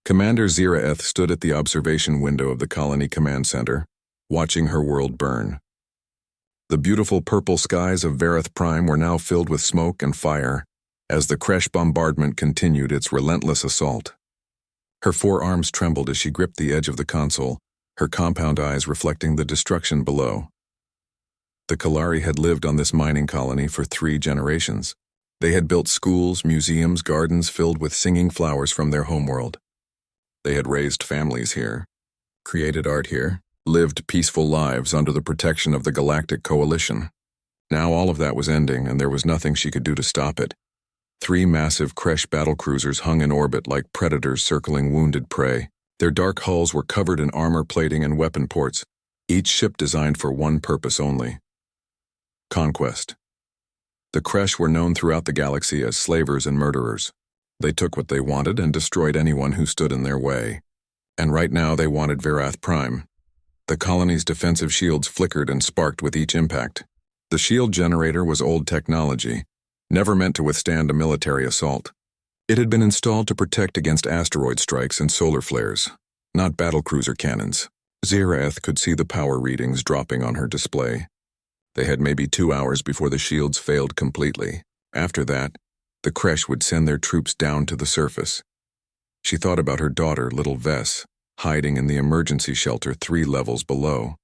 Commander Ziraeth stood at the observation window of the colony command center, watching her world burn. The beautiful purple skies of Vareth Prime were now filled with smoke and fire as the Kresh bombardment continued its relentless assault. Her forearms trembled as she gripped the edge of the console, her compound eyes reflecting the destruction below. The Kalari had lived on this mining colony for 3 generations. They had built schools, museums, gardens filled with singing flowers from their homeworld. They had raised families here, created art here, lived peaceful lives under the protection of the Galactic Coalition. Now all of that was ending, and there was nothing she could do to stop it. 3 massive Kresh battlecruisers hung in orbit like predators circling wounded prey. Their dark hulls were covered in armor plating and weapon ports, each ship designed for one purpose only: conquest. The Kresh were known throughout the galaxy as slavers and murderers. They took what they wanted and destroyed anyone who stood in their way. And right now they wanted Vareth Prime. The colony's defensive shields flickered and sparked with each impact. The shield generator was old technology, never meant to withstand a military assault. It had been installed to protect against asteroid strikes and solar flares, not battlecruiser cannons. Ziraeth could see the power readings dropping on her display. They had maybe 2 hours before the shields failed completely. After that, the Kresh would send their troops down to the surface. She thought about her daughter, little Vess, hiding in the emergency shelter 3 levels below.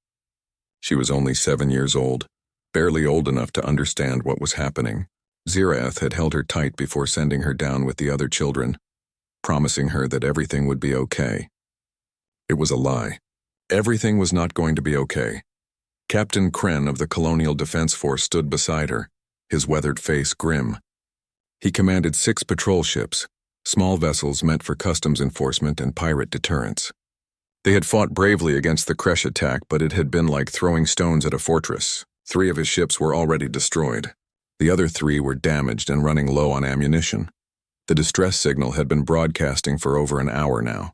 She was only 7 years old, barely old enough to understand what was happening. Ziraeth had held her tight before sending her down with the other children, promising her that everything would be okay. It was a lie. Everything was not going to be okay. Captain Kren of the Colonial Defense Force stood beside her, his weathered face grim. He commanded 6 patrol ships, small vessels meant for customs enforcement and pirate deterrence. They had fought bravely against the Kresh attack, but it had been like throwing stones at a fortress. 3 of his ships were already destroyed. The other 3 were damaged and running low on ammunition. The distress signal had been broadcasting for over an hour now.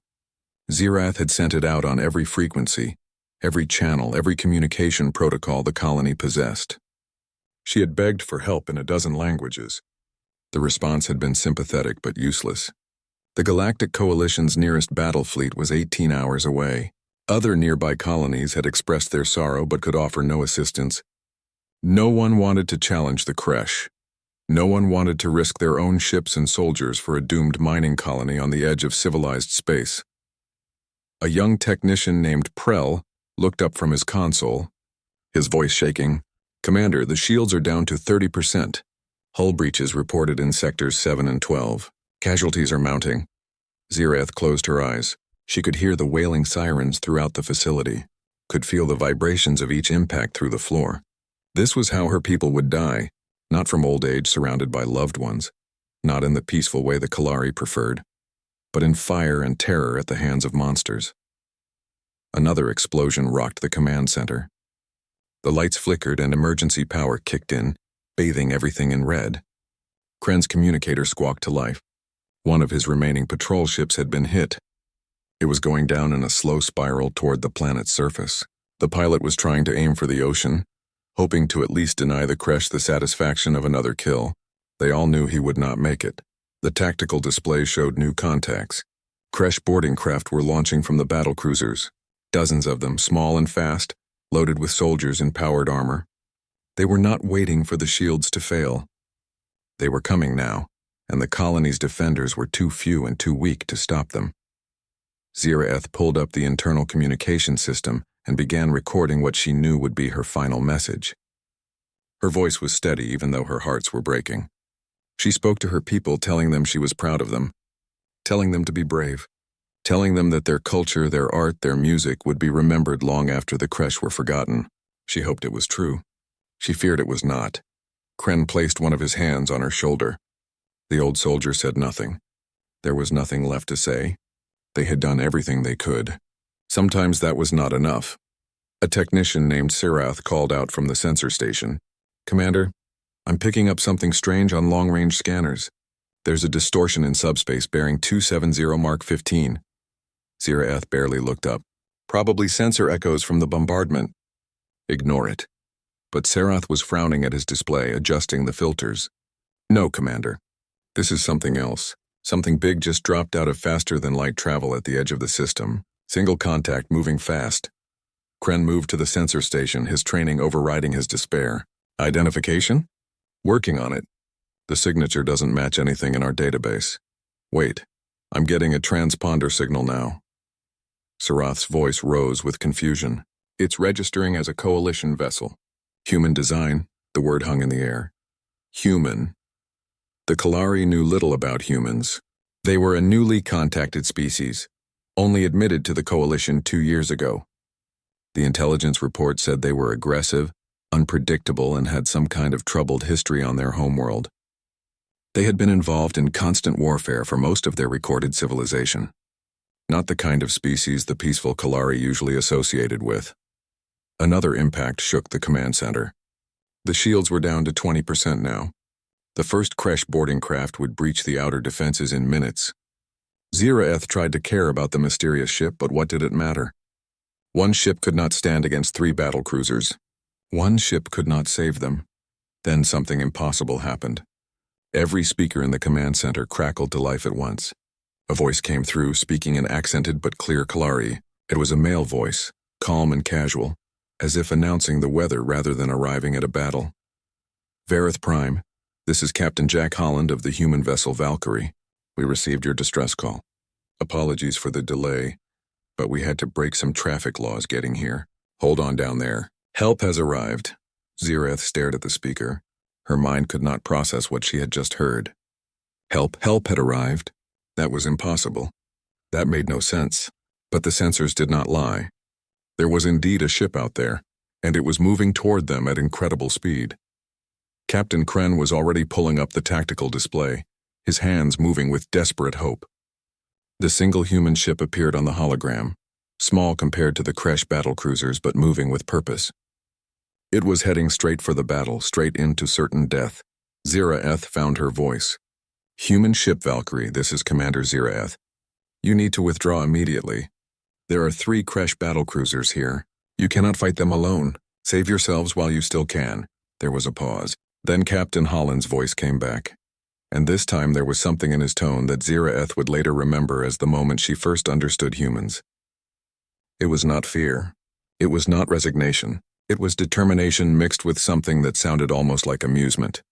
Ziraeth had sent it out on every frequency, every channel, every communication protocol the colony possessed. She had begged for help in a dozen languages. The response had been sympathetic but useless. The Galactic Coalition's nearest battle fleet was 18 hours away. Other nearby colonies had expressed their sorrow but could offer no assistance. No one wanted to challenge the Kresh. No one wanted to risk their own ships and soldiers for a doomed mining colony on the edge of civilized space. A young technician named Prell looked up from his console, his voice shaking. "Commander, the shields are down to 30%. Hull breaches reported in sectors 7 and 12. Casualties are mounting." Ziraeth closed her eyes. She could hear the wailing sirens throughout the facility, could feel the vibrations of each impact through the floor. This was how her people would die, not from old age surrounded by loved ones, not in the peaceful way the Kalari preferred, but in fire and terror at the hands of monsters. Another explosion rocked the command center. The lights flickered and emergency power kicked in, bathing everything in red. Kren's communicator squawked to life. One of his remaining patrol ships had been hit. It was going down in a slow spiral toward the planet's surface. The pilot was trying to aim for the ocean, hoping to at least deny the Kresh the satisfaction of another kill. They all knew he would not make it. The tactical display showed new contacts. Kresh boarding craft were launching from the battlecruisers, dozens of them, small and fast, loaded with soldiers in powered armor. They were not waiting for the shields to fail. They were coming now, and the colony's defenders were too few and too weak to stop them. Ziraeth pulled up the internal communication system and began recording what she knew would be her final message. Her voice was steady even though her hearts were breaking. She spoke to her people, telling them she was proud of them, telling them to be brave, telling them that their culture, their art, their music would be remembered long after the Kresh were forgotten. She hoped it was true. She feared it was not. Kren placed one of his hands on her shoulder. The old soldier said nothing. There was nothing left to say. They had done everything they could. Sometimes that was not enough. A technician named Sirath called out from the sensor station. "Commander, I'm picking up something strange on long-range scanners. There's a distortion in subspace bearing 270 Mark 15. Ziraeth barely looked up. "Probably sensor echoes from the bombardment." "Ignore it." But Sarath was frowning at his display, adjusting the filters. "No, Commander. This is something else. Something big just dropped out of faster-than-light travel at the edge of the system. Single contact, moving fast. Kren moved to the sensor station, his training overriding his despair. Identification? Working on it. The signature doesn't match anything in our database. Wait, I'm getting a transponder signal now. Sarath's voice rose with confusion. It's registering as a coalition vessel. Human design, the word hung in the air. Human. The Kalari knew little about humans. They were a newly contacted species, only admitted to the coalition 2 years ago. The intelligence report said they were aggressive, unpredictable, and had some kind of troubled history on their homeworld. They had been involved in constant warfare for most of their recorded civilization. Not the kind of species the peaceful Kalari usually associated with. Another impact shook the command center. The shields were down to 20% now. The first Kresh boarding craft would breach the outer defenses in minutes. Ziraeth tried to care about the mysterious ship, but what did it matter? One ship could not stand against 3 battle cruisers. One ship could not save them. Then something impossible happened. Every speaker in the command center crackled to life at once. A voice came through, speaking in accented but clear Kalari. It was a male voice, calm and casual, as if announcing the weather rather than arriving at a battle. Vareth Prime, this is Captain Jack Holland of the human vessel Valkyrie. We received your distress call. Apologies for the delay, but we had to break some traffic laws getting here. Hold on down there. Help has arrived. Ziraeth stared at the speaker. Her mind could not process what she had just heard. Help had arrived? That was impossible. That made no sense. But the sensors did not lie. There was indeed a ship out there, and it was moving toward them at incredible speed. Captain Kren was already pulling up the tactical display, his hands moving with desperate hope. The single human ship appeared on the hologram, small compared to the Kresh battlecruisers but moving with purpose. It was heading straight for the battle, straight into certain death. Ziraeth found her voice. Human ship Valkyrie, this is Commander Ziraeth. You need to withdraw immediately. There are 3 Kresh battlecruisers here. You cannot fight them alone. Save yourselves while you still can. There was a pause. Then Captain Holland's voice came back. And this time there was something in his tone that Ziraeth would later remember as the moment she first understood humans. It was not fear. It was not resignation. It was determination mixed with something that sounded almost like amusement.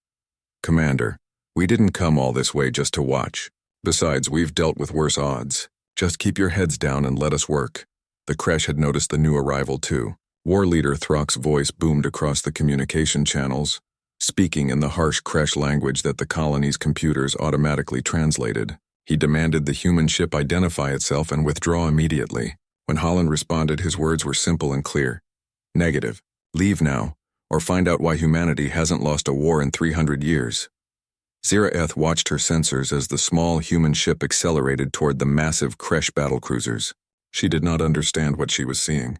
Commander, we didn't come all this way just to watch. Besides, we've dealt with worse odds. Just keep your heads down and let us work. The Kresh had noticed the new arrival too. War leader Throck's voice boomed across the communication channels, speaking in the harsh Kresh language that the colony's computers automatically translated. He demanded the human ship identify itself and withdraw immediately. When Holland responded, his words were simple and clear. Negative. Leave now, or find out why humanity hasn't lost a war in 300 years. Ziraeth watched her sensors as the small human ship accelerated toward the massive Kresh battlecruisers. She did not understand what she was seeing.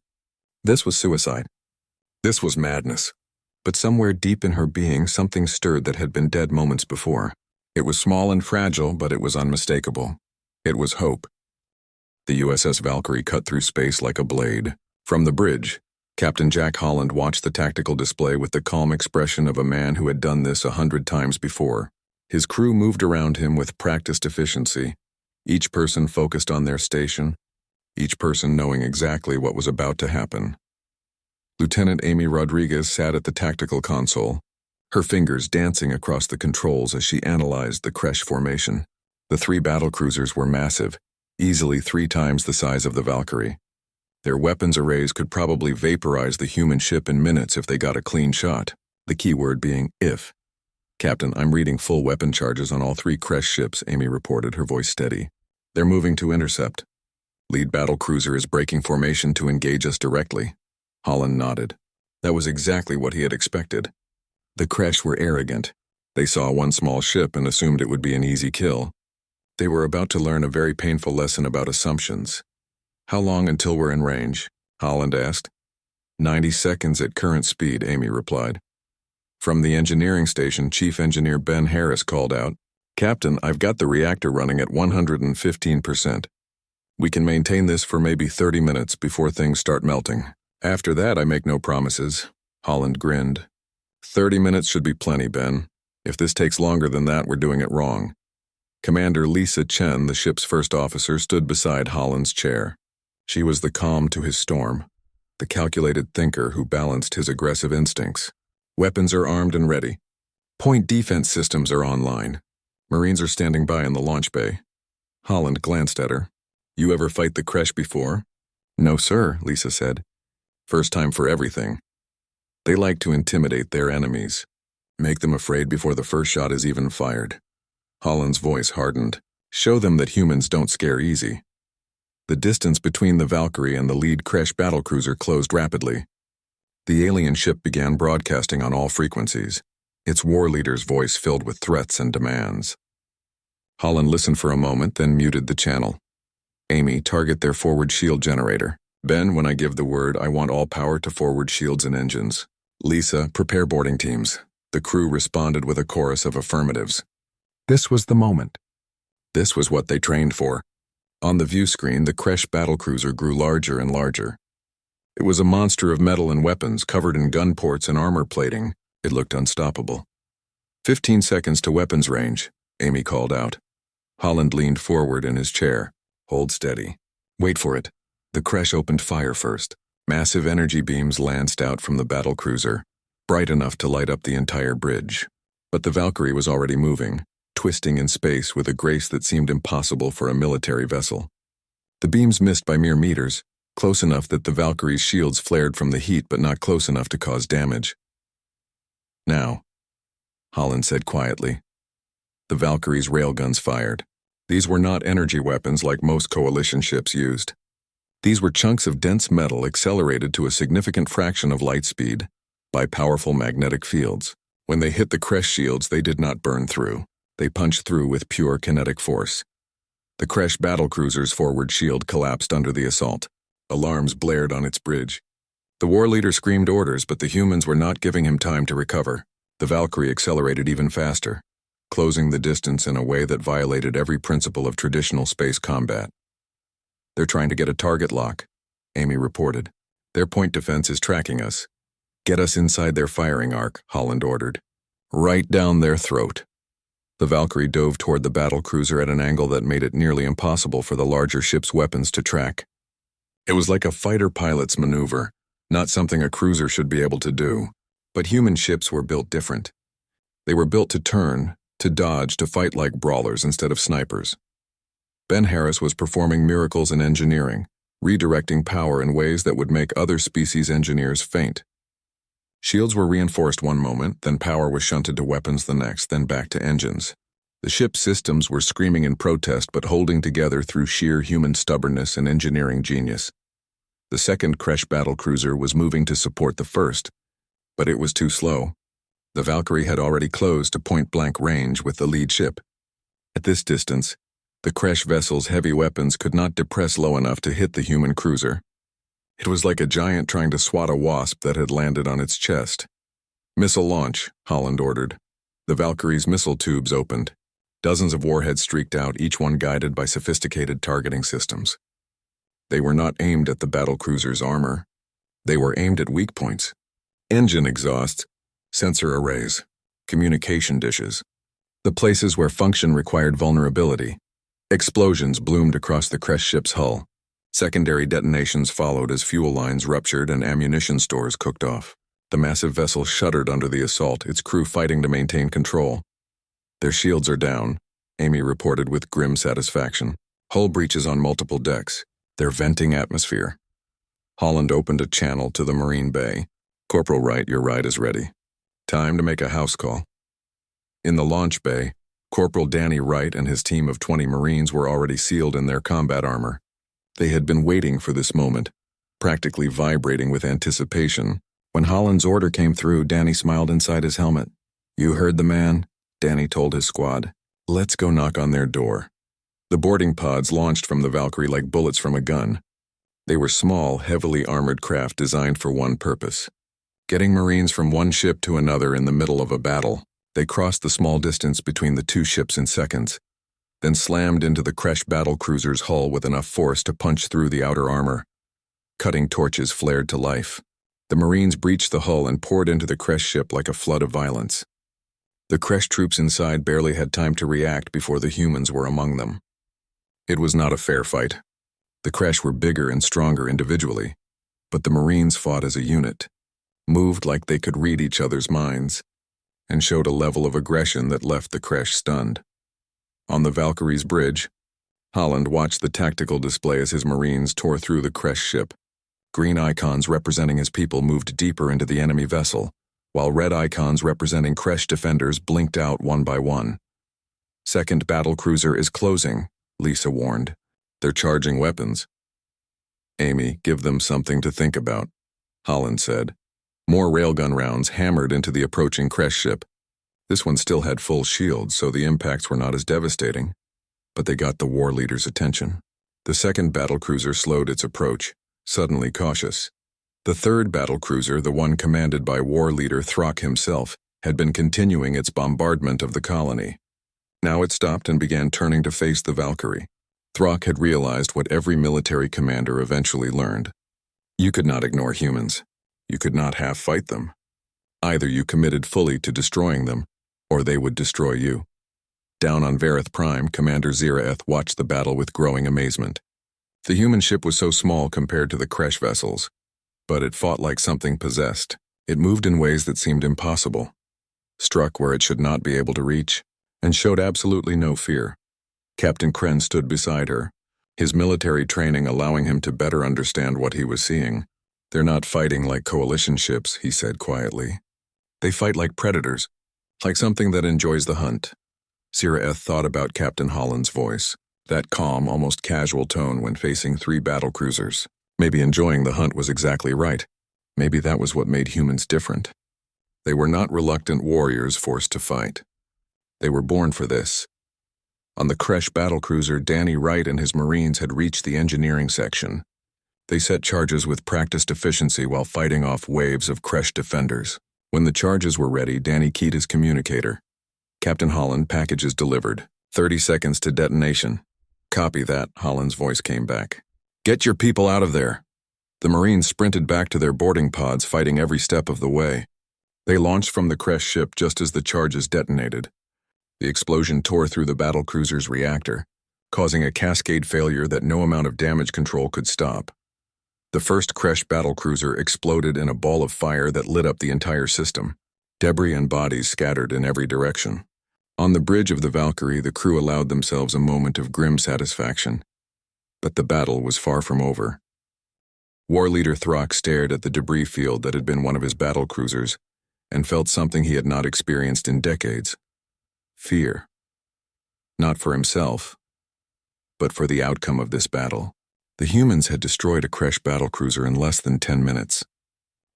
This was suicide. This was madness. But somewhere deep in her being, something stirred that had been dead moments before. It was small and fragile, but it was unmistakable. It was hope. The USS Valkyrie cut through space like a blade. From the bridge, Captain Jack Holland watched the tactical display with the calm expression of a man who had done this 100 times before. His crew moved around him with practiced efficiency, each person focused on their station, each person knowing exactly what was about to happen. Lieutenant Amy Rodriguez sat at the tactical console, her fingers dancing across the controls as she analyzed the Kresh formation. The 3 battlecruisers were massive, easily 3 times the size of the Valkyrie. Their weapons arrays could probably vaporize the human ship in minutes if they got a clean shot, the key word being if. Captain, I'm reading full weapon charges on all 3 Kresh ships, Amy reported, her voice steady. They're moving to intercept. Lead battlecruiser is breaking formation to engage us directly. Holland nodded. That was exactly what he had expected. The Kresh were arrogant. They saw one small ship and assumed it would be an easy kill. They were about to learn a very painful lesson about assumptions. How long until we're in range? Holland asked. 90 seconds at current speed, Amy replied. From the engineering station, Chief Engineer Ben Harris called out, Captain, I've got the reactor running at 115%. We can maintain this for maybe 30 minutes before things start melting. After that, I make no promises. Holland grinned. 30 minutes should be plenty, Ben. If this takes longer than that, we're doing it wrong. Commander Lisa Chen, the ship's first officer, stood beside Holland's chair. She was the calm to his storm, the calculated thinker who balanced his aggressive instincts. Weapons are armed and ready. Point defense systems are online. Marines are standing by in the launch bay. Holland glanced at her. You ever fight the Kresh before? No, sir, Lisa said. First time for everything. They like to intimidate their enemies. Make them afraid before the first shot is even fired. Holland's voice hardened. Show them that humans don't scare easy. The distance between the Valkyrie and the lead Kresh battlecruiser closed rapidly. The alien ship began broadcasting on all frequencies, its war leader's voice filled with threats and demands. Holland listened for a moment, then muted the channel. Amy, target their forward shield generator. Ben, when I give the word, I want all power to forward shields and engines. Lisa, prepare boarding teams. The crew responded with a chorus of affirmatives. This was the moment. This was what they trained for. On the view screen, the Kresh battlecruiser grew larger and larger. It was a monster of metal and weapons, covered in gun ports and armor plating. It looked unstoppable. 15 seconds to weapons range, Amy called out. Holland leaned forward in his chair. Hold steady. Wait for it. The Kresh opened fire first. Massive energy beams lanced out from the battlecruiser, bright enough to light up the entire bridge. But the Valkyrie was already moving, twisting in space with a grace that seemed impossible for a military vessel. The beams missed by mere meters, close enough that the Valkyrie's shields flared from the heat but not close enough to cause damage. Now, Holland said quietly. The Valkyrie's railguns fired. These were not energy weapons like most coalition ships used. These were chunks of dense metal accelerated to a significant fraction of light speed by powerful magnetic fields. When they hit the Kresh shields, they did not burn through. They punched through with pure kinetic force. The Kresh battlecruiser's forward shield collapsed under the assault. Alarms blared on its bridge. The war leader screamed orders, but the humans were not giving him time to recover. The Valkyrie accelerated even faster, closing the distance in a way that violated every principle of traditional space combat. They're trying to get a target lock, Amy reported. Their point defense is tracking us. Get us inside their firing arc, Holland ordered. Right down their throat. The Valkyrie dove toward the battlecruiser at an angle that made it nearly impossible for the larger ship's weapons to track. It was like a fighter pilot's maneuver, not something a cruiser should be able to do. But human ships were built different. They were built to turn, to dodge, to fight like brawlers instead of snipers. Ben Harris was performing miracles in engineering, redirecting power in ways that would make other species engineers faint. Shields were reinforced one moment, then power was shunted to weapons the next, then back to engines. The ship's systems were screaming in protest but holding together through sheer human stubbornness and engineering genius. The second Kresh battlecruiser was moving to support the first, but it was too slow. The Valkyrie had already closed to point-blank range with the lead ship. At this distance, the Kresh vessel's heavy weapons could not depress low enough to hit the human cruiser. It was like a giant trying to swat a wasp that had landed on its chest. Missile launch, Holland ordered. The Valkyrie's missile tubes opened. Dozens of warheads streaked out, each one guided by sophisticated targeting systems. They were not aimed at the battlecruiser's armor. They were aimed at weak points. Engine exhausts, sensor arrays, communication dishes. The places where function required vulnerability. Explosions bloomed across the Kresh ship's hull. Secondary detonations followed as fuel lines ruptured and ammunition stores cooked off. The massive vessel shuddered under the assault, its crew fighting to maintain control. Their shields are down, Amy reported with grim satisfaction. Hull breaches on multiple decks. They're venting atmosphere. Holland opened a channel to the Marine Bay. Corporal Wright, your ride is ready. Time to make a house call. In the launch bay, Corporal Danny Wright and his team of 20 Marines were already sealed in their combat armor. They had been waiting for this moment, practically vibrating with anticipation. When Holland's order came through, Danny smiled inside his helmet. You heard the man, Danny told his squad. Let's go knock on their door. The boarding pods launched from the Valkyrie like bullets from a gun. They were small, heavily armored craft designed for one purpose. Getting Marines from one ship to another in the middle of a battle. They crossed the small distance between the two ships in seconds, then slammed into the Kresh battlecruiser's hull with enough force to punch through the outer armor. Cutting torches flared to life. The Marines breached the hull and poured into the Kresh ship like a flood of violence. The Kresh troops inside barely had time to react before the humans were among them. It was not a fair fight. The Kresh were bigger and stronger individually, but the Marines fought as a unit, moved like they could read each other's minds, and showed a level of aggression that left the Kresh stunned. On the Valkyrie's bridge, Holland watched the tactical display as his Marines tore through the Kresh ship. Green icons representing his people moved deeper into the enemy vessel, while red icons representing Kresh defenders blinked out one by one. "Second battle cruiser is closing," Lisa warned. "They're charging weapons." "Amy, give them something to think about," Holland said. More railgun rounds hammered into the approaching Kresh ship. This one still had full shields, so the impacts were not as devastating, but they got the war leader's attention. The second battlecruiser slowed its approach, suddenly cautious. The third battlecruiser, the one commanded by war leader Throck himself, had been continuing its bombardment of the colony. Now it stopped and began turning to face the Valkyrie. Throck had realized what every military commander eventually learned. You could not ignore humans. You could not half-fight them. Either you committed fully to destroying them, or they would destroy you. Down on Vareth Prime, Commander Ziraeth watched the battle with growing amazement. The human ship was so small compared to the Kresh vessels, but it fought like something possessed. It moved in ways that seemed impossible, struck where it should not be able to reach, and showed absolutely no fear. Captain Kren stood beside her, his military training allowing him to better understand what he was seeing. "They're not fighting like coalition ships," he said quietly. "They fight like predators, like something that enjoys the hunt." Ziraeth thought about Captain Holland's voice, that calm, almost casual tone when facing 3 battlecruisers. Maybe enjoying the hunt was exactly right. Maybe that was what made humans different. They were not reluctant warriors forced to fight. They were born for this. On the Kresh battlecruiser, Danny Wright and his Marines had reached the engineering section. They set charges with practiced efficiency while fighting off waves of Kresh defenders. When the charges were ready, Danny keyed his communicator. "Captain Holland, packages delivered. 30 seconds to detonation." "Copy that," Holland's voice came back. "Get your people out of there." The Marines sprinted back to their boarding pods, fighting every step of the way. They launched from the Kresh ship just as the charges detonated. The explosion tore through the battlecruiser's reactor, causing a cascade failure that no amount of damage control could stop. The first Kresh battlecruiser exploded in a ball of fire that lit up the entire system. Debris and bodies scattered in every direction. On the bridge of the Valkyrie, the crew allowed themselves a moment of grim satisfaction. But the battle was far from over. War leader Throck stared at the debris field that had been one of his battlecruisers and felt something he had not experienced in decades. Fear. Not for himself, but for the outcome of this battle. The humans had destroyed a Kresh battlecruiser in less than 10 minutes.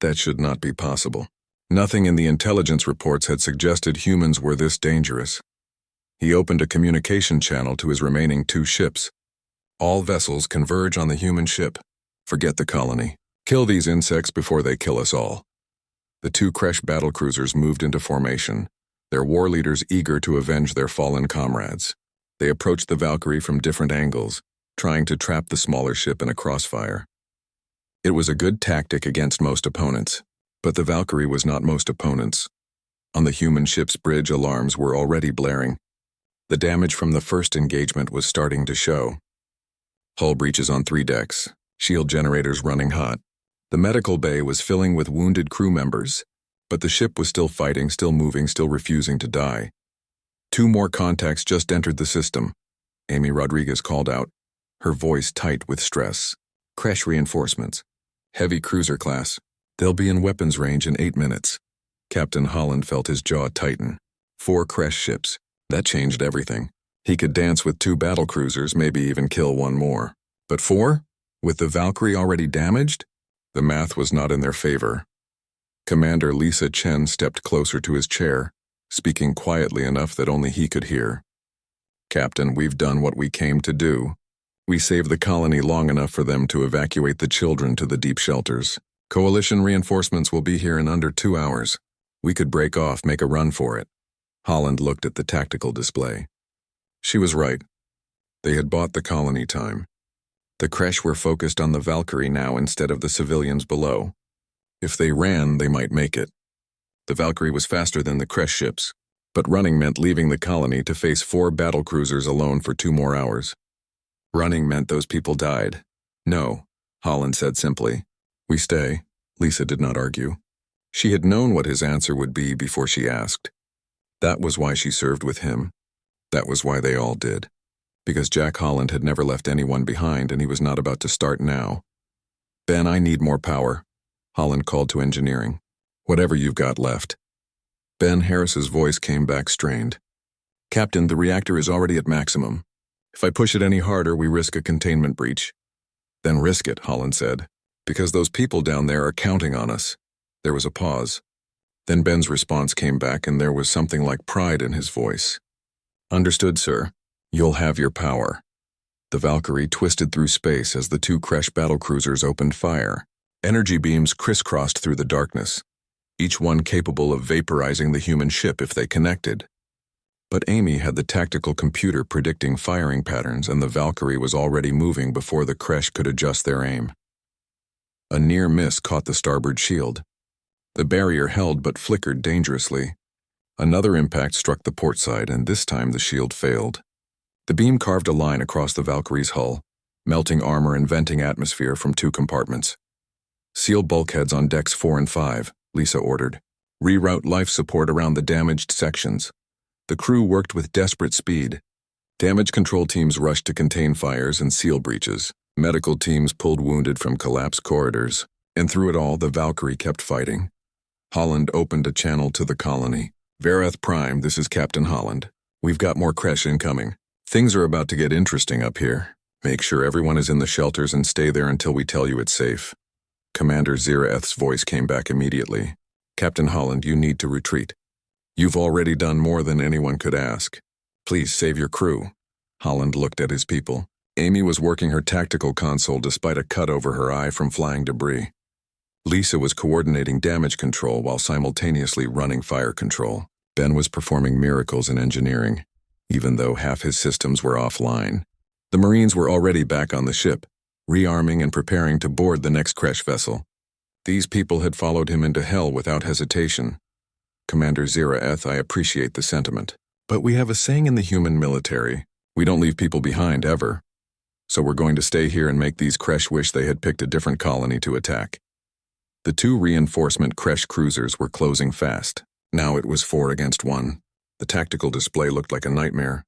That should not be possible. Nothing in the intelligence reports had suggested humans were this dangerous. He opened a communication channel to his remaining 2 ships. "All vessels converge on the human ship. Forget the colony. Kill these insects before they kill us all." The 2 Kresh battlecruisers moved into formation, their war leaders eager to avenge their fallen comrades. They approached the Valkyrie from different angles, trying to trap the smaller ship in a crossfire. It was a good tactic against most opponents, but the Valkyrie was not most opponents. On the human ship's bridge, alarms were already blaring. The damage from the first engagement was starting to show. Hull breaches on 3 decks, shield generators running hot. The medical bay was filling with wounded crew members, but the ship was still fighting, still moving, still refusing to die. 2 more contacts just entered the system, Amy Rodriguez called out, her voice tight with stress. "Kresh reinforcements. Heavy cruiser class. They'll be in weapons range in 8 minutes. Captain Holland felt his jaw tighten. 4 Kresh ships. That changed everything. He could dance with 2 battlecruisers, maybe even kill 1 more. But 4? With the Valkyrie already damaged? The math was not in their favor. Commander Lisa Chen stepped closer to his chair, speaking quietly enough that only he could hear. "Captain, we've done what we came to do. We saved the colony long enough for them to evacuate the children to the deep shelters. Coalition reinforcements will be here in under 2 hours. We could break off, make a run for it." Holland looked at the tactical display. She was right. They had bought the colony time. The Kresh were focused on the Valkyrie now instead of the civilians below. If they ran, they might make it. The Valkyrie was faster than the Kresh ships, But running meant leaving the colony to face 4 battlecruisers alone for 2 more hours. Running meant those people died. No, Holland said simply. We stay. Lisa did not argue. She had known what his answer would be before she asked. That was why she served with him. That was why they all did. Because Jack Holland had never left anyone behind and he was not about to start now. Ben, I need more power, Holland called to engineering. Whatever you've got left. Ben Harris's voice came back strained. Captain, the reactor is already at maximum. If I push it any harder, we risk a containment breach. Then risk it, Holland said, because those people down there are counting on us. There was a pause. Then Ben's response came back and there was something like pride in his voice. Understood, sir. You'll have your power. The Valkyrie twisted through space as the 2 Kresh battlecruisers opened fire. Energy beams crisscrossed through the darkness, each one capable of vaporizing the human ship if they connected. But Amy had the tactical computer predicting firing patterns and the Valkyrie was already moving before the Kresh could adjust their aim. A near miss caught the starboard shield. The barrier held but flickered dangerously. Another impact struck the port side and this time the shield failed. The beam carved a line across the Valkyrie's hull, melting armor and venting atmosphere from 2 compartments. Seal bulkheads on decks 4 and 5, Lisa ordered. Reroute life support around the damaged sections. The crew worked with desperate speed. Damage control teams rushed to contain fires and seal breaches. Medical teams pulled wounded from collapsed corridors. And through it all, the Valkyrie kept fighting. Holland opened a channel to the colony. Vareth Prime, this is Captain Holland. We've got more Kresh incoming. Things are about to get interesting up here. Make sure everyone is in the shelters and stay there until we tell you it's safe. Commander Ziraeth's voice came back immediately. Captain Holland, you need to retreat. You've already done more than anyone could ask. Please save your crew. Holland looked at his people. Amy was working her tactical console despite a cut over her eye from flying debris. Lisa was coordinating damage control while simultaneously running fire control. Ben was performing miracles in engineering, even though half his systems were offline. The Marines were already back on the ship, rearming and preparing to board the next Kresh vessel. These people had followed him into hell without hesitation. Commander Ziraeth, I appreciate the sentiment. But we have a saying in the human military, we don't leave people behind ever. So we're going to stay here and make these Kresh wish they had picked a different colony to attack. The 2 reinforcement Kresh cruisers were closing fast. Now it was 4 against 1. The tactical display looked like a nightmare.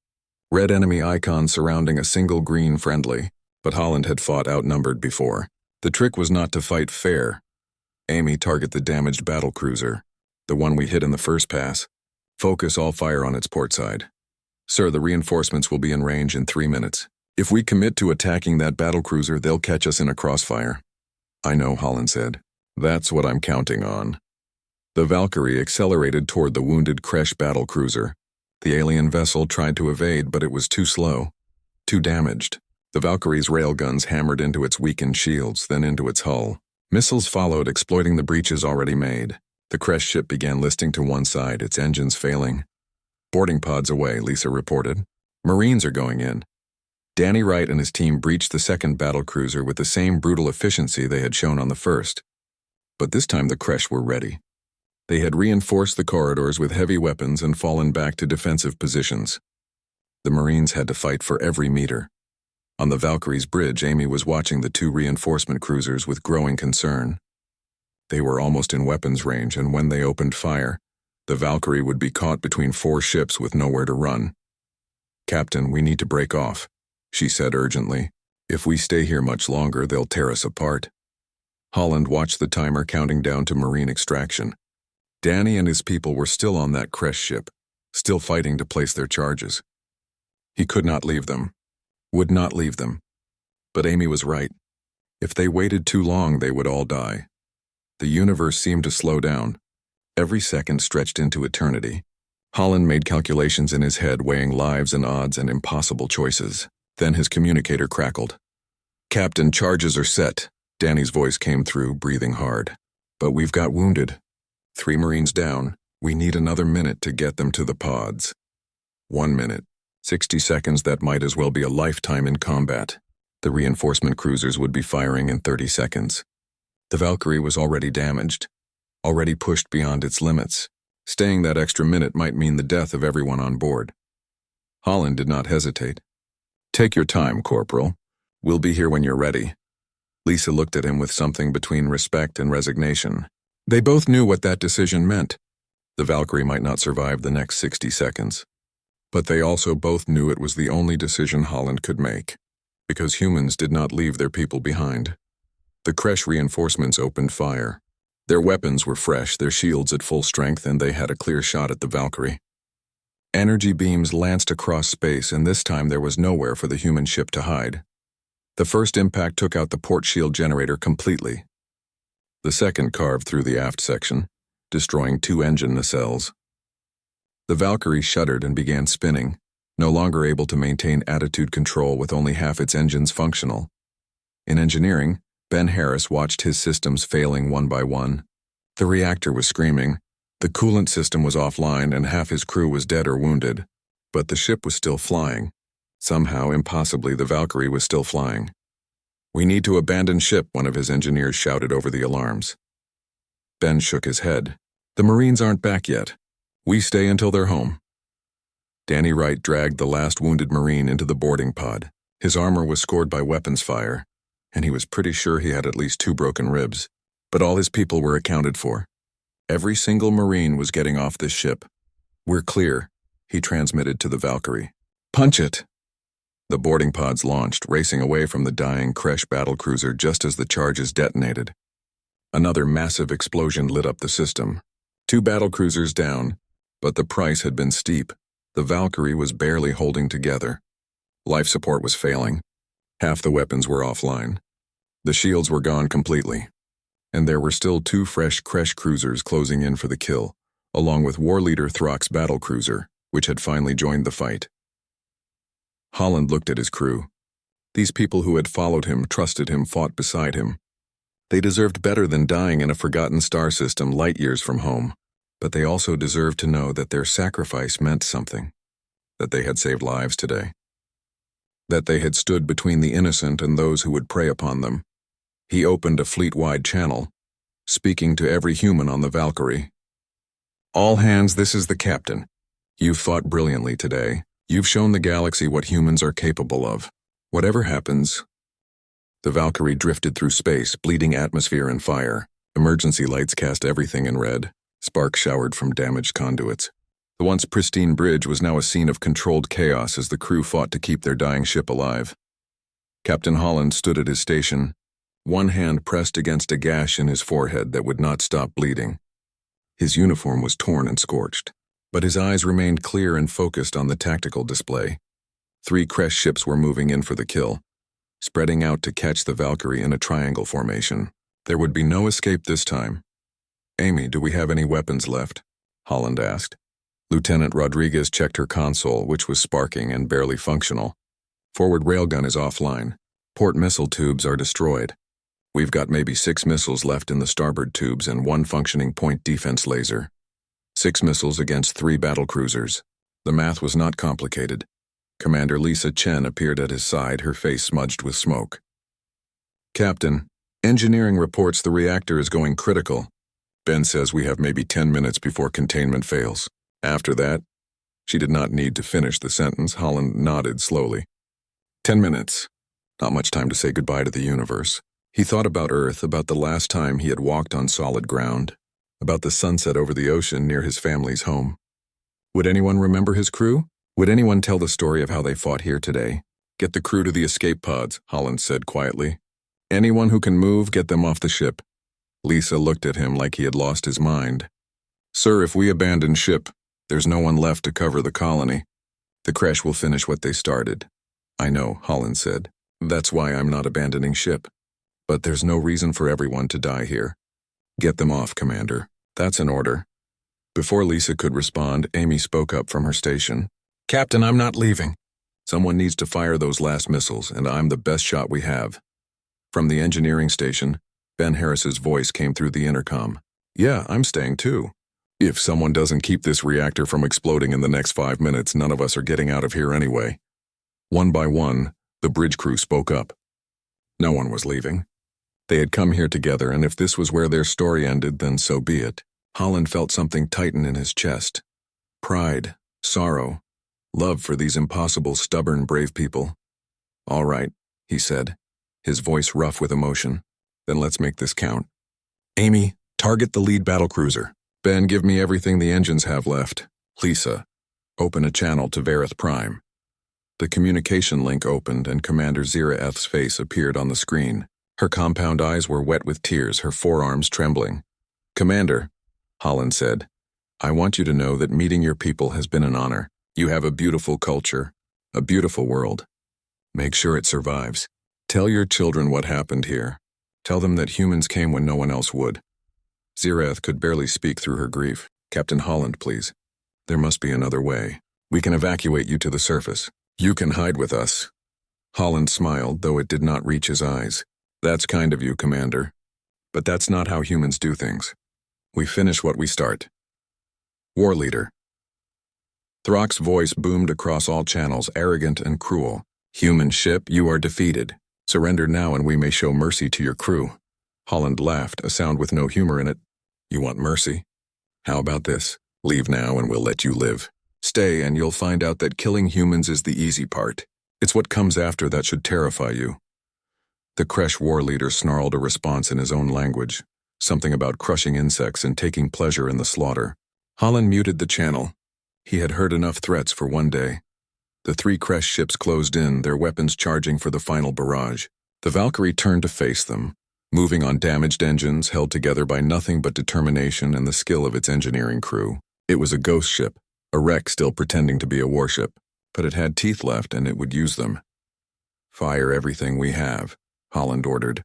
Red enemy icons surrounding a single green friendly, but Holland had fought outnumbered before. The trick was not to fight fair. Amy, target the damaged battlecruiser, the one we hit in the first pass. Focus all fire on its port side. Sir, the reinforcements will be in range in 3 minutes. If we commit to attacking that battlecruiser, they'll catch us in a crossfire. I know, Holland said. That's what I'm counting on. The Valkyrie accelerated toward the wounded Kresh battlecruiser. The alien vessel tried to evade, but it was too slow, too damaged. The Valkyrie's railguns hammered into its weakened shields, then into its hull. Missiles followed, exploiting the breaches already made. The Kresh ship began listing to one side, its engines failing. Boarding pods away, Lisa reported. Marines are going in. Danny Wright and his team breached the second battlecruiser with the same brutal efficiency they had shown on the first. But this time the Kresh were ready. They had reinforced the corridors with heavy weapons and fallen back to defensive positions. The Marines had to fight for every meter. On the Valkyrie's bridge, Amy was watching the 2 reinforcement cruisers with growing concern. They were almost in weapons range, and when they opened fire, the Valkyrie would be caught between 4 ships with nowhere to run. Captain, we need to break off, she said urgently. If we stay here much longer, they'll tear us apart. Holland watched the timer counting down to Marine extraction. Danny and his people were still on that Kresh ship, still fighting to place their charges. He could not leave them, would not leave them. But Amy was right. If they waited too long, they would all die. The universe seemed to slow down. Every second stretched into eternity. Holland made calculations in his head, weighing lives and odds and impossible choices. Then his communicator crackled. Captain, charges are set. Danny's voice came through, breathing hard. But we've got wounded. 3 Marines down. We need another minute to get them to the pods. 1 minute. 60 seconds that might as well be a lifetime in combat. The reinforcement cruisers would be firing in 30 seconds. The Valkyrie was already damaged, already pushed beyond its limits. Staying that extra minute might mean the death of everyone on board. Holland did not hesitate. "Take your time, Corporal. We'll be here when you're ready." Lisa looked at him with something between respect and resignation. They both knew what that decision meant. The Valkyrie might not survive the next 60 seconds. But they also both knew it was the only decision Holland could make, because humans did not leave their people behind. The Kresh reinforcements opened fire. Their weapons were fresh, their shields at full strength, and they had a clear shot at the Valkyrie. Energy beams lanced across space, and this time there was nowhere for the human ship to hide. The first impact took out the port shield generator completely. The second carved through the aft section, destroying 2 engine nacelles. The Valkyrie shuddered and began spinning, no longer able to maintain attitude control with only half its engines functional. In engineering, Ben Harris watched his systems failing one by one. The reactor was screaming, the coolant system was offline, and half his crew was dead or wounded. But the ship was still flying. Somehow, impossibly, the Valkyrie was still flying. "We need to abandon ship," one of his engineers shouted over the alarms. Ben shook his head. "The Marines aren't back yet. We stay until they're home." Danny Wright dragged the last wounded Marine into the boarding pod. His armor was scored by weapons fire, and he was pretty sure he had at least 2 broken ribs. But all his people were accounted for. Every single Marine was getting off this ship. "We're clear," he transmitted to the Valkyrie. "Punch it!" The boarding pods launched, racing away from the dying Kresh battlecruiser just as the charges detonated. Another massive explosion lit up the system. 2 battlecruisers down, but the price had been steep. The Valkyrie was barely holding together. Life support was failing. Half the weapons were offline. The shields were gone completely. And there were still 2 fresh Kresh cruisers closing in for the kill, along with war leader Throck's battlecruiser, which had finally joined the fight. Holland looked at his crew. These people who had followed him, trusted him, fought beside him. They deserved better than dying in a forgotten star system light years from home, but they also deserved to know that their sacrifice meant something, that they had saved lives today, that they had stood between the innocent and those who would prey upon them. He opened a fleet-wide channel, speaking to every human on the Valkyrie. "All hands, this is the captain. You've fought brilliantly today. You've shown the galaxy what humans are capable of. Whatever happens..." The Valkyrie drifted through space, bleeding atmosphere and fire. Emergency lights cast everything in red. Sparks showered from damaged conduits. The once pristine bridge was now a scene of controlled chaos as the crew fought to keep their dying ship alive. Captain Holland stood at his station, one hand pressed against a gash in his forehead that would not stop bleeding. His uniform was torn and scorched, but his eyes remained clear and focused on the tactical display. 3 Kresh ships were moving in for the kill, spreading out to catch the Valkyrie in a triangle formation. There would be no escape this time. "Amy, do we have any weapons left?" Holland asked. Lieutenant Rodriguez checked her console, which was sparking and barely functional. "Forward railgun is offline. Port missile tubes are destroyed. We've got maybe 6 missiles left in the starboard tubes and 1 functioning point defense laser. 6 missiles against 3 battlecruisers. The math was not complicated. Commander Lisa Chen appeared at his side, her face smudged with smoke. "Captain, engineering reports the reactor is going critical. Ben says we have maybe 10 minutes before containment fails. After that..." She did not need to finish the sentence. Holland nodded slowly. 10 minutes. Not much time to say goodbye to the universe. He thought about Earth, about the last time he had walked on solid ground, about the sunset over the ocean near his family's home. Would anyone remember his crew? Would anyone tell the story of how they fought here today? "Get the crew to the escape pods," Holland said quietly. "Anyone who can move, get them off the ship." Lisa looked at him like he had lost his mind. "Sir, if we abandon ship, there's no one left to cover the colony. The Kresh will finish what they started." "I know," Holland said. "That's why I'm not abandoning ship. But there's no reason for everyone to die here. Get them off, Commander. That's an order." Before Lisa could respond, Amy spoke up from her station. "Captain, I'm not leaving. Someone needs to fire those last missiles, and I'm the best shot we have." From the engineering station, Ben Harris's voice came through the intercom. "Yeah, I'm staying too. If someone doesn't keep this reactor from exploding in the next 5 minutes, none of us are getting out of here anyway." One by one, the bridge crew spoke up. No one was leaving. They had come here together, and if this was where their story ended, then so be it. Holland felt something tighten in his chest. Pride, sorrow, love for these impossible, stubborn, brave people. "All right," he said, his voice rough with emotion. "Then let's make this count. Amy, target the lead battlecruiser. Ben, give me everything the engines have left. Lisa, open a channel to Vareth Prime." The communication link opened and Commander Ziraeth's face appeared on the screen. Her compound eyes were wet with tears, her forearms trembling. "Commander," Holland said, "I want you to know that meeting your people has been an honor. You have a beautiful culture, a beautiful world. Make sure it survives. Tell your children what happened here. Tell them that humans came when no one else would." Ziraeth could barely speak through her grief. "Captain Holland, please. There must be another way. We can evacuate you to the surface. You can hide with us." Holland smiled, though it did not reach his eyes. "That's kind of you, Commander. But that's not how humans do things. We finish what we start." War Leader. Throck's voice boomed across all channels, arrogant and cruel. "Human ship, you are defeated. Surrender now and we may show mercy to your crew." Holland laughed, a sound with no humor in it. "You want mercy? How about this? Leave now and we'll let you live. Stay and you'll find out that killing humans is the easy part. It's what comes after that should terrify you." The Kresh war leader snarled a response in his own language, something about crushing insects and taking pleasure in the slaughter. Holland muted the channel. He had heard enough threats for one day. The 3 Kresh ships closed in, their weapons charging for the final barrage. The Valkyrie turned to face them, moving on damaged engines held together by nothing but determination and the skill of its engineering crew. It was a ghost ship, a wreck still pretending to be a warship, but it had teeth left and it would use them. "Fire everything we have," Holland ordered.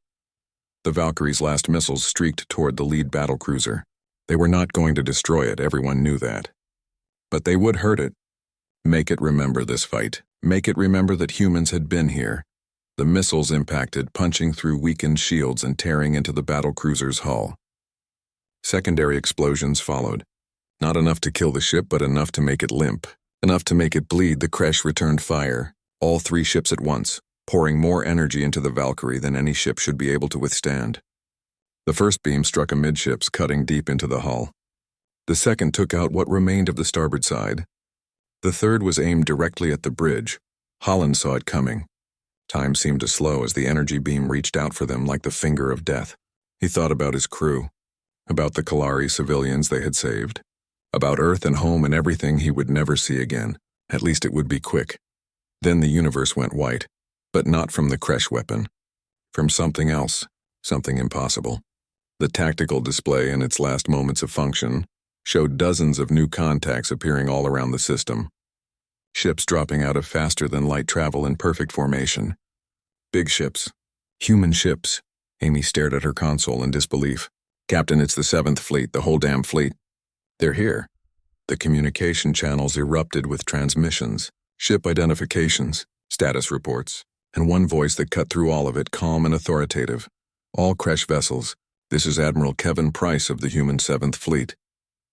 The Valkyrie's last missiles streaked toward the lead battlecruiser. They were not going to destroy it, everyone knew that. But they would hurt it. Make it remember this fight. Make it remember that humans had been here. The missiles impacted, punching through weakened shields and tearing into the battlecruiser's hull. Secondary explosions followed. Not enough to kill the ship, but enough to make it limp. Enough to make it bleed. The Kresh returned fire, all 3 ships at once, pouring more energy into the Valkyrie than any ship should be able to withstand. The first beam struck amidships, cutting deep into the hull. The second took out what remained of the starboard side. The third was aimed directly at the bridge. Holland saw it coming. Time seemed to slow as the energy beam reached out for them like the finger of death. He thought about his crew, about the Kalari civilians they had saved, about Earth and home and everything he would never see again. At least it would be quick. Then the universe went white, but not from the Kresh weapon. From something else, something impossible. The tactical display in its last moments of function showed dozens of new contacts appearing all around the system. Ships dropping out of faster-than-light travel in perfect formation. Big ships. Human ships. Amy stared at her console in disbelief. "Captain, it's the 7th Fleet, the whole damn fleet. They're here." The communication channels erupted with transmissions, ship identifications, status reports, and one voice that cut through all of it, calm and authoritative. "All Kresh vessels, this is Admiral Kevin Price of the human 7th Fleet.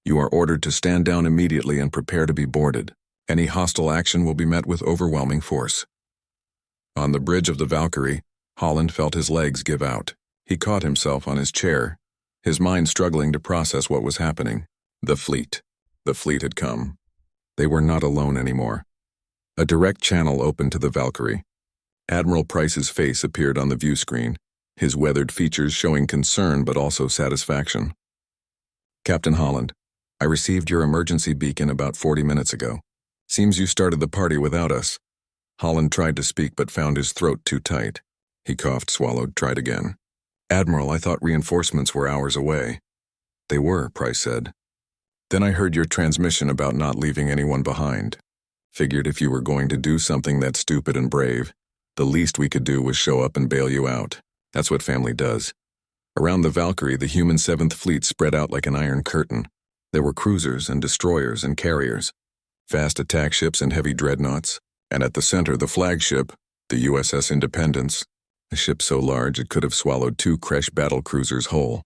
You are ordered to stand down immediately and prepare to be boarded. Any hostile action will be met with overwhelming force." On the bridge of the Valkyrie, Holland felt his legs give out. He caught himself on his chair, his mind struggling to process what was happening. The fleet. The fleet had come. They were not alone anymore. A direct channel opened to the Valkyrie. Admiral Price's face appeared on the view screen, his weathered features showing concern but also satisfaction. "Captain Holland, I received your emergency beacon about 40 minutes ago. Seems you started the party without us." Holland tried to speak but found his throat too tight. He coughed, swallowed, tried again. "Admiral, I thought reinforcements were hours away." "They were," Price said. "Then I heard your transmission about not leaving anyone behind. Figured if you were going to do something that stupid and brave, the least we could do was show up and bail you out. That's what family does." Around the Valkyrie, the human 7th Fleet spread out like an iron curtain. There were cruisers and destroyers and carriers, fast attack ships and heavy dreadnoughts, and at the center the flagship, the USS Independence, a ship so large it could have swallowed 2 Kresh battle cruisers whole.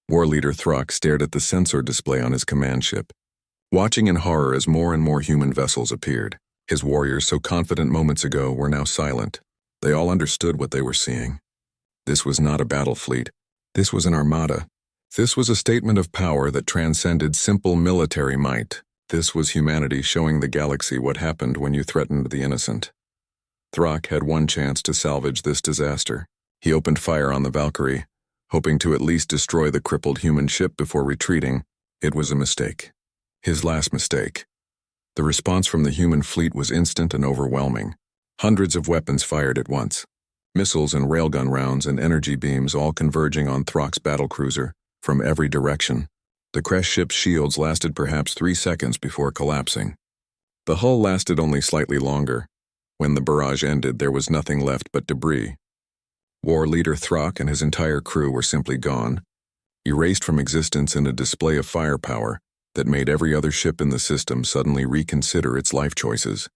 War Leader Throck stared at the sensor display on his command ship, watching in horror as more and more human vessels appeared. His warriors, so confident moments ago, were now silent. They all understood what they were seeing. This was not a battle fleet. This was an armada, This was a statement of power that transcended simple military might. This was humanity showing the galaxy what happened when you threatened the innocent. Thrak had one chance to salvage this disaster. He opened fire on the Valkyrie, hoping to at least destroy the crippled human ship before retreating. It was a mistake. His last mistake. The response from the human fleet was instant and overwhelming. Hundreds of weapons fired at once. Missiles and railgun rounds and energy beams all converging on Thrak's battlecruiser from every direction. The crash ship's shields lasted perhaps 3 seconds before collapsing. The hull lasted only slightly longer. When the barrage ended, there was nothing left but debris. War leader Thrak and his entire crew were simply gone, erased from existence in a display of firepower that made every other ship in the system suddenly reconsider its life choices.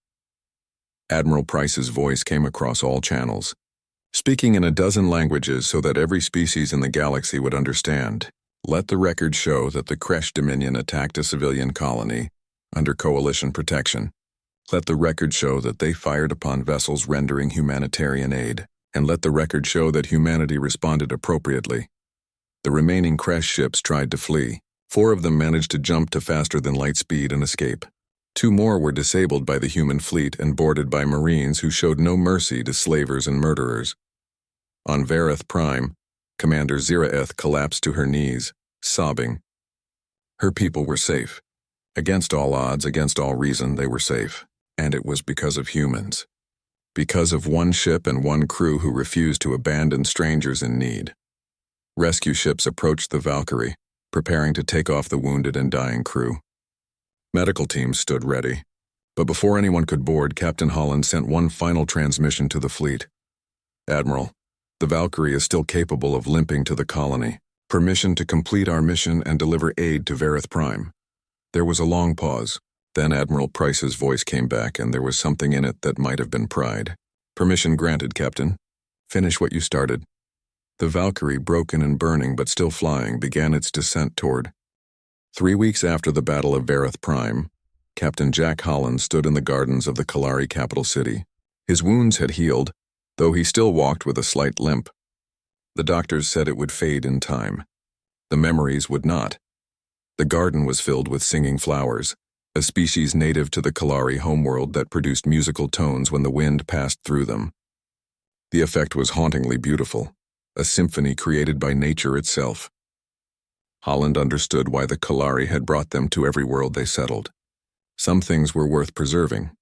Admiral Price's voice came across all channels, speaking in a dozen languages so that every species in the galaxy would understand. Let the record show that the Kresh Dominion attacked a civilian colony under coalition protection. Let the record show that they fired upon vessels rendering humanitarian aid. And let the record show that humanity responded appropriately. The remaining crash ships tried to flee. 4 of them managed to jump to faster than light speed and escape. 2 more were disabled by the human fleet and boarded by Marines who showed no mercy to slavers and murderers. On Vareth Prime, Commander Ziraeth collapsed to her knees, sobbing. Her people were safe. Against all odds, against all reason, they were safe. And it was because of humans. Because of one ship and one crew who refused to abandon strangers in need. Rescue ships approached the Valkyrie, preparing to take off the wounded and dying crew. Medical teams stood ready, but before anyone could board, Captain Holland sent one final transmission to the fleet. Admiral, the Valkyrie is still capable of limping to the colony. Permission to complete our mission and deliver aid to Vareth Prime. There was a long pause. Then Admiral Price's voice came back, and there was something in it that might have been pride. Permission granted, Captain. Finish what you started. The Valkyrie, broken and burning but still flying, began its descent toward. 3 weeks after the Battle of Vareth Prime, Captain Jack Holland stood in the gardens of the Kalari capital city. His wounds had healed, though he still walked with a slight limp. The doctors said it would fade in time. The memories would not. The garden was filled with singing flowers, a species native to the Kalari homeworld that produced musical tones when the wind passed through them. The effect was hauntingly beautiful, a symphony created by nature itself. Holland understood why the Kalari had brought them to every world they settled. Some things were worth preserving.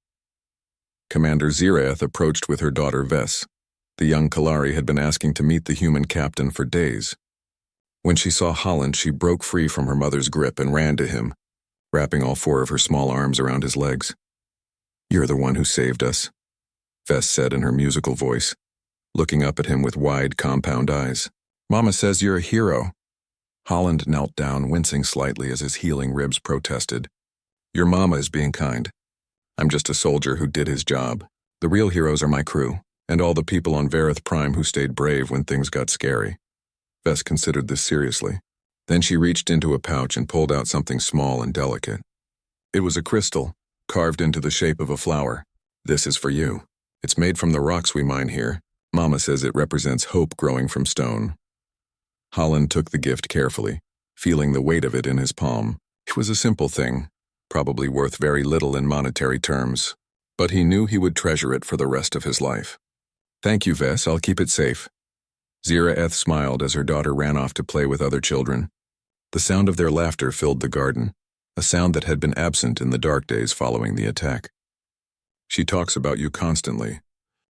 Commander Ziraeth approached with her daughter Vess. The young Kalari had been asking to meet the human captain for days. When she saw Holland, she broke free from her mother's grip and ran to him, wrapping all 4 of her small arms around his legs. "You're the one who saved us," Vess said in her musical voice, looking up at him with wide, compound eyes. "Mama says you're a hero." Holland knelt down, wincing slightly as his healing ribs protested. "Your mama is being kind. I'm just a soldier who did his job. The real heroes are my crew, and all the people on Vareth Prime who stayed brave when things got scary." Vess considered this seriously. Then she reached into a pouch and pulled out something small and delicate. It was a crystal, carved into the shape of a flower. "This is for you. It's made from the rocks we mine here. Mama says it represents hope growing from stone." Holland took the gift carefully, feeling the weight of it in his palm. It was a simple thing, probably worth very little in monetary terms, but he knew he would treasure it for the rest of his life. "Thank you, Vess. I'll keep it safe." Ziraeth smiled as her daughter ran off to play with other children. The sound of their laughter filled the garden, a sound that had been absent in the dark days following the attack. "She talks about you constantly,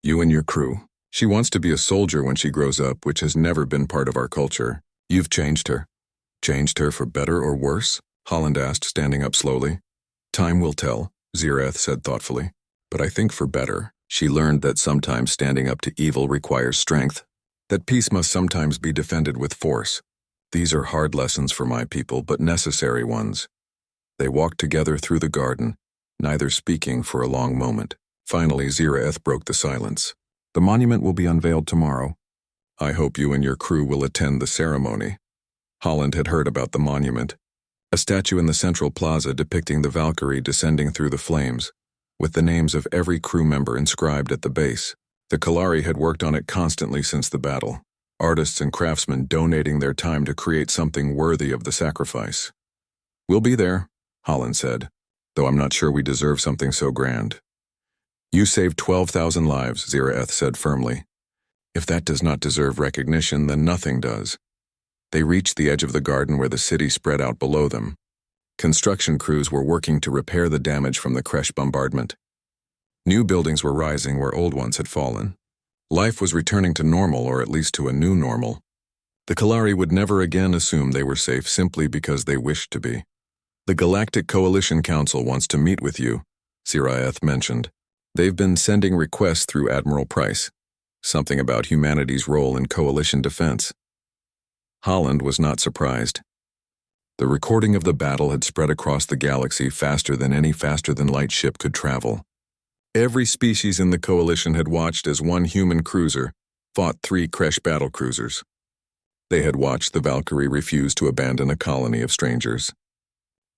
you and your crew. She wants to be a soldier when she grows up, which has never been part of our culture. You've changed her." "Changed her for better or worse?" Holland asked, standing up slowly. "Time will tell," Ziraeth said thoughtfully. "But I think for better. She learned that sometimes standing up to evil requires strength, that peace must sometimes be defended with force. These are hard lessons for my people, but necessary ones." They walked together through the garden, neither speaking for a long moment. Finally, Ziraeth broke the silence. "The monument will be unveiled tomorrow. I hope you and your crew will attend the ceremony." Holland had heard about the monument, a statue in the central plaza depicting the Valkyrie descending through the flames, with the names of every crew member inscribed at the base. The Kalari had worked on it constantly since the battle. artists and craftsmen donating their time to create something worthy of the sacrifice. "We'll be there," Holland said, "though I'm not sure we deserve something so grand." "You saved 12,000 lives," Ziraeth said firmly. "If that does not deserve recognition, then nothing does." They reached the edge of the garden where the city spread out below them. Construction crews were working to repair the damage from the Kresh bombardment. New buildings were rising where old ones had fallen. Life was returning to normal, or at least to a new normal. The Kalari would never again assume they were safe simply because they wished to be. "The Galactic Coalition Council wants to meet with you," Ziraeth mentioned. "They've been sending requests through Admiral Price. Something about humanity's role in coalition defense." Holland was not surprised. The recording of the battle had spread across the galaxy faster than any faster-than-light ship could travel. Every species in the coalition had watched as one human cruiser fought 3 Kresh battlecruisers. They had watched the Valkyrie refuse to abandon a colony of strangers.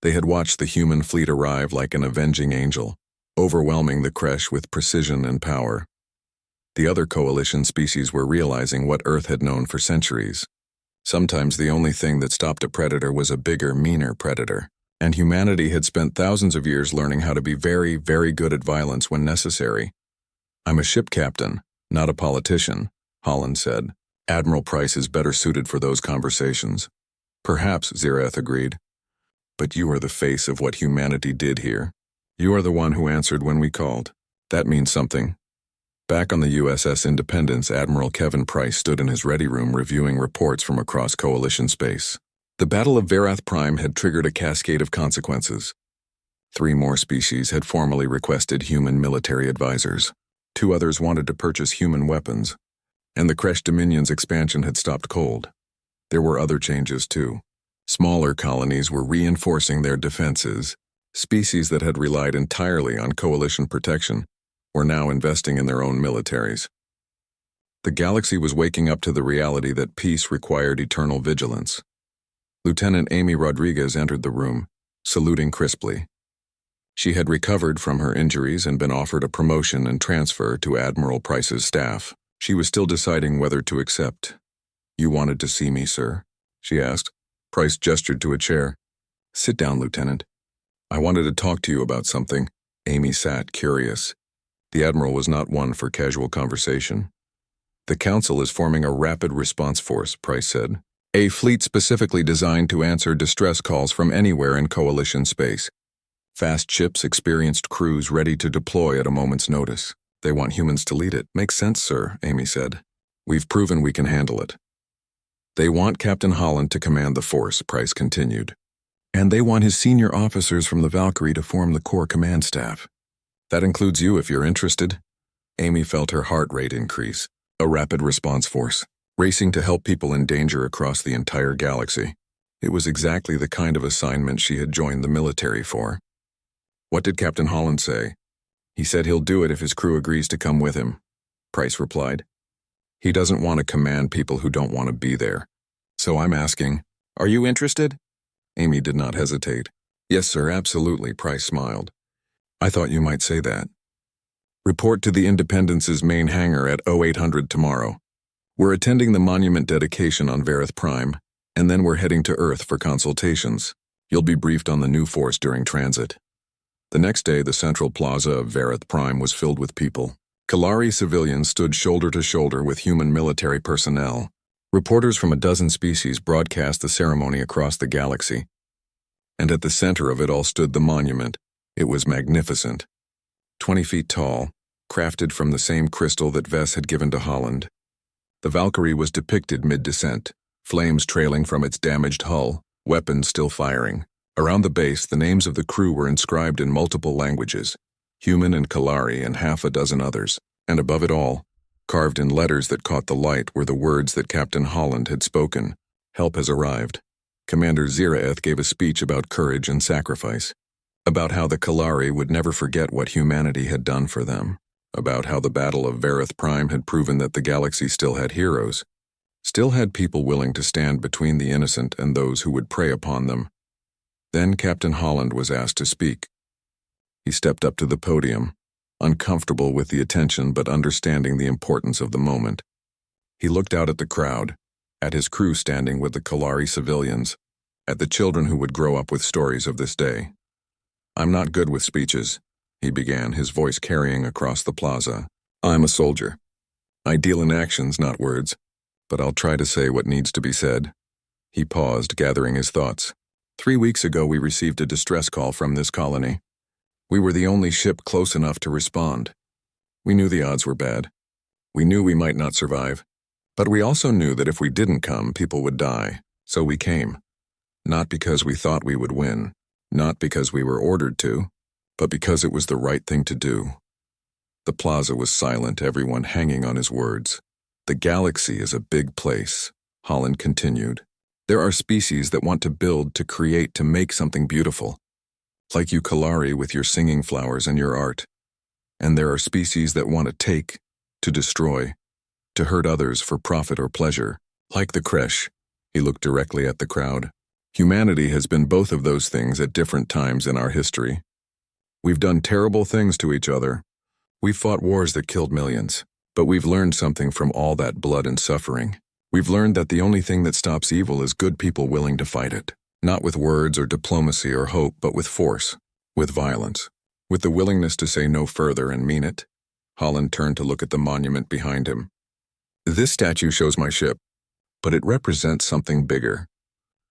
They had watched the human fleet arrive like an avenging angel, overwhelming the Kresh with precision and power. The other coalition species were realizing what Earth had known for centuries. Sometimes the only thing that stopped a predator was a bigger, meaner predator. And humanity had spent thousands of years learning how to be very, very good at violence when necessary. "I'm a ship captain, not a politician," Holland said. "Admiral Price is better suited for those conversations." "Perhaps," Ziraeth agreed. "But you are the face of what humanity did here. You are the one who answered when we called. That means something." Back on the USS Independence, Admiral Kevin Price stood in his ready room reviewing reports from across Coalition space. The Battle of Verath Prime had triggered a cascade of consequences. 3 more species had formally requested human military advisors. 2 others wanted to purchase human weapons. And the Kresh Dominion's expansion had stopped cold. There were other changes too. Smaller colonies were reinforcing their defenses. Species that had relied entirely on coalition protection were now investing in their own militaries. The galaxy was waking up to the reality that peace required eternal vigilance. Lieutenant Amy Rodriguez entered the room, saluting crisply. She had recovered from her injuries and been offered a promotion and transfer to Admiral Price's staff. She was still deciding whether to accept. "You wanted to see me, sir?" she asked. Price gestured to a chair. "Sit down, Lieutenant. I wanted to talk to you about something." Amy sat, curious. The Admiral was not one for casual conversation. "The Council is forming a rapid response force," Price said. "A fleet specifically designed to answer distress calls from anywhere in Coalition space. Fast ships, experienced crews ready to deploy at a moment's notice. They want humans to lead it." "Makes sense, sir," Amy said. "We've proven we can handle it." "They want Captain Holland to command the force," Price continued. "And they want his senior officers from the Valkyrie to form the core command staff. That includes you if you're interested." Amy felt her heart rate increase. A rapid response force, racing to help people in danger across the entire galaxy. It was exactly the kind of assignment she had joined the military for. "What did Captain Holland say?" "He said he'll do it if his crew agrees to come with him," Price replied. "He doesn't want to command people who don't want to be there. So I'm asking, are you interested?" Amy did not hesitate. "Yes, sir, absolutely," Price smiled. "I thought you might say that." "Report to the Independence's main hangar at 0800 tomorrow. We're attending the monument dedication on Verath Prime, and then we're heading to Earth for consultations. You'll be briefed on the new force during transit." The next day, the central plaza of Verath Prime was filled with people. Kalari civilians stood shoulder to shoulder with human military personnel. Reporters from a dozen species broadcast the ceremony across the galaxy. And at the center of it all stood the monument. It was magnificent. 20 feet tall, crafted from the same crystal that Vess had given to Holland. The Valkyrie was depicted mid-descent, flames trailing from its damaged hull, weapons still firing. Around the base, the names of the crew were inscribed in multiple languages, human and Kalari and half a dozen others. And above it all, carved in letters that caught the light, were the words that Captain Holland had spoken. "Help has arrived." Commander Ziraeth gave a speech about courage and sacrifice, about how the Kalari would never forget what humanity had done for them, about how the Battle of Verath Prime had proven that the galaxy still had heroes, still had people willing to stand between the innocent and those who would prey upon them. Then Captain Holland was asked to speak. He stepped up to the podium, uncomfortable with the attention but understanding the importance of the moment. He looked out at the crowd, at his crew standing with the Kalari civilians, at the children who would grow up with stories of this day. "I'm not good with speeches," he began, his voice carrying across the plaza. "I'm a soldier. I deal in actions, not words, but I'll try to say what needs to be said." He paused, gathering his thoughts. 3 weeks ago, we received a distress call from this colony. We were the only ship close enough to respond. We knew the odds were bad. We knew we might not survive. But we also knew that if we didn't come, people would die. So we came. Not because we thought we would win, not because we were ordered to, but because it was the right thing to do. The plaza was silent, everyone hanging on his words. "The galaxy is a big place," Holland continued. "There are species that want to build, to create, to make something beautiful. Like you Kalari with your singing flowers and your art. And there are species that want to take, to destroy, to hurt others for profit or pleasure. Like the Kresh." He looked directly at the crowd. "Humanity has been both of those things at different times in our history. We've done terrible things to each other. We've fought wars that killed millions. But we've learned something from all that blood and suffering. We've learned that the only thing that stops evil is good people willing to fight it. Not with words or diplomacy or hope, but with force, with violence, with the willingness to say no further and mean it." Holland turned to look at the monument behind him. "This statue shows my ship, but it represents something bigger.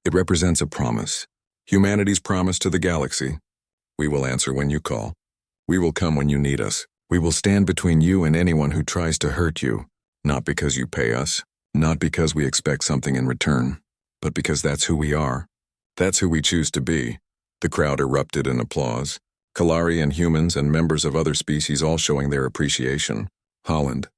It represents a promise. Humanity's promise to the galaxy. We will answer when you call. We will come when you need us. We will stand between you and anyone who tries to hurt you, not because you pay us, not because we expect something in return, but because that's who we are. That's who we choose to be." The crowd erupted in applause, Kalari and humans and members of other species all showing their appreciation. Holland,